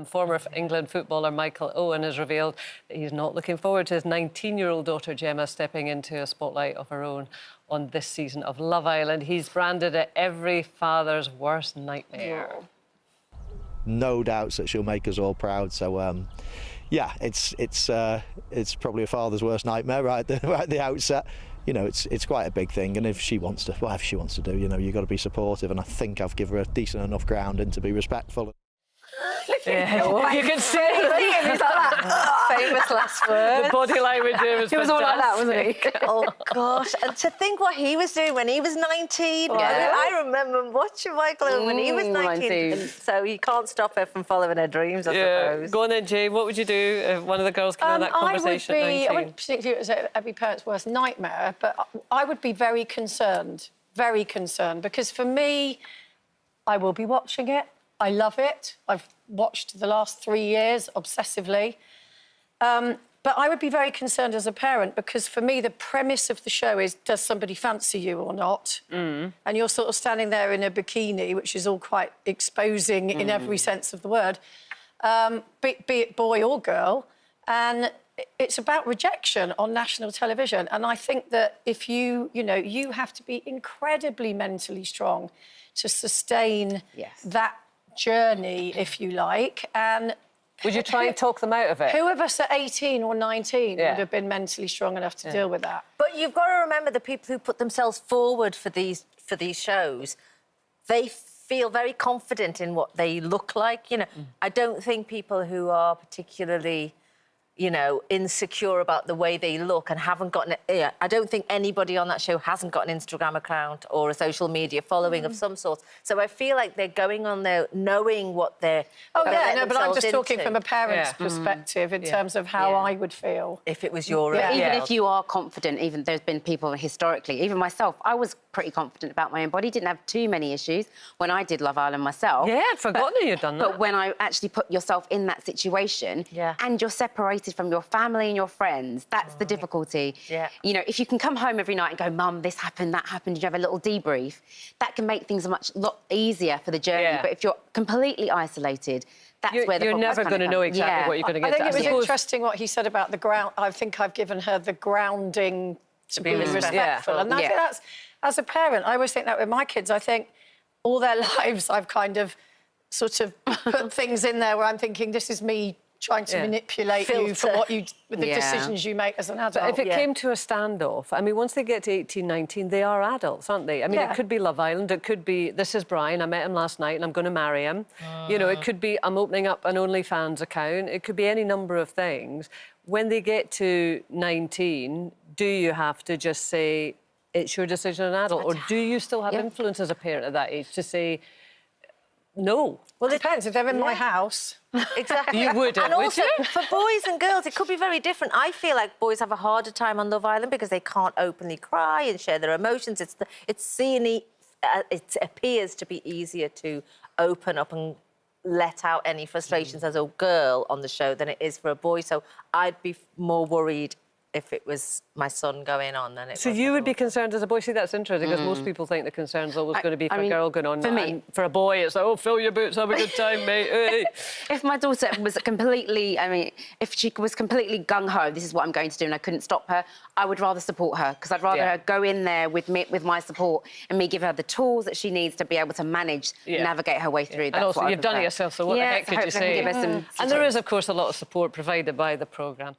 Former England footballer Michael Owen has revealed that he's not looking forward to his 19-year-old daughter Gemma stepping into a spotlight of her own on this season of Love Island. He's branded it every father's worst nightmare. No doubts that she'll make us all proud. So, yeah, it's probably a father's worst nightmare right at the outset. You know, it's quite a big thing, and if she wants to, whatever she wants to do, you know, you've got to be supportive. And I think I've given her a decent enough ground and to be respectful. Yeah, you can see him. He's like that famous last word. The body language there was He was all like that, wasn't he? Oh, gosh. And to think what he was doing when he was 19. Yeah. I remember watching Michael Owen when he was 19. And so you can't stop her from following her dreams, I suppose. Go on then, Jane. What would you do if one of the girls came on that conversation at 19? I wouldn't particularly say every parent's worst nightmare, but I would be very concerned, because for me, I will be watching it. I love it. I've watched the last 3 years obsessively. But I would be very concerned as a parent because, for me, the premise of the show is, does somebody fancy you or not? And you're sort of standing there in a bikini, which is all quite exposing in every sense of the word, be it boy or girl. And it's about rejection on national television. And I think that if you have to be incredibly mentally strong to sustain that journey, if you like. And would you try and talk them out of it? Who of us at 18 or 19 would have been mentally strong enough to deal with that? But you've got to remember the people who put themselves forward for these shows, they feel very confident in what they look like. You know, I don't think people who are particularly, you know, insecure about the way they look and haven't got I don't think anybody on that show hasn't got an Instagram account or a social media following of some sort. So I feel like they're going on there knowing what they're... Oh, yeah, no, but I'm just talking from a parent's perspective in terms of how I would feel. If it was your... Even if you are confident, even there's been people historically, even myself, I was pretty confident about my own body, didn't have too many issues when I did Love Island myself. Yeah, I'd forgotten you'd done that. But when I actually put yourself in that situation and you're separated from your family and your friends, that's the difficulty. Yeah. You know, if you can come home every night and go, Mum, this happened, that happened, did you have a little debrief? That can make things a lot easier for the journey. But if you're completely isolated, that's where the you're never going to know exactly what you're going to get to. I think it was interesting what he said about the ground. I think I've given her the grounding to be respectful. And I think that's, as a parent, I always think that with my kids. I think all their lives I've kind of sort of put things in there where I'm thinking, this is me trying to manipulate you for what the decisions you make as an adult. But if it came to a standoff, I mean, once they get to 18, 19, they are adults, aren't they? I mean, it could be Love Island, it could be, this is Brian, I met him last night and I'm going to marry him. You know, it could be, I'm opening up an OnlyFans account. It could be any number of things. When they get to 19, do you have to just say, it's your decision as an adult? Or do you still have influence as a parent at that age to say, no? Well, it depends. If they're in my house... Exactly. You wouldn't, and also, would you? for boys and girls, it could be very different. I feel like boys have a harder time on Love Island because they can't openly cry and share their emotions. It appears to be easier to open up and let out any frustrations as a girl on the show than it is for a boy. So I'd be more worried if it was my son going on than it was. So you would be concerned as a boy? See, that's interesting, because most people think the concern's always going to be for a girl going on. For me. And for a boy, it's like, oh, fill your boots, have a good time, mate. Hey. If my daughter was completely, if she was completely gung-ho, this is what I'm going to do, and I couldn't stop her, I would rather support her, because I'd rather her go in there with my support and me give her the tools that she needs to be able to manage, navigate her way through. And also, you've done it yourself, so what the heck could you say? Give her some and there is, of course, a lot of support provided by the programme.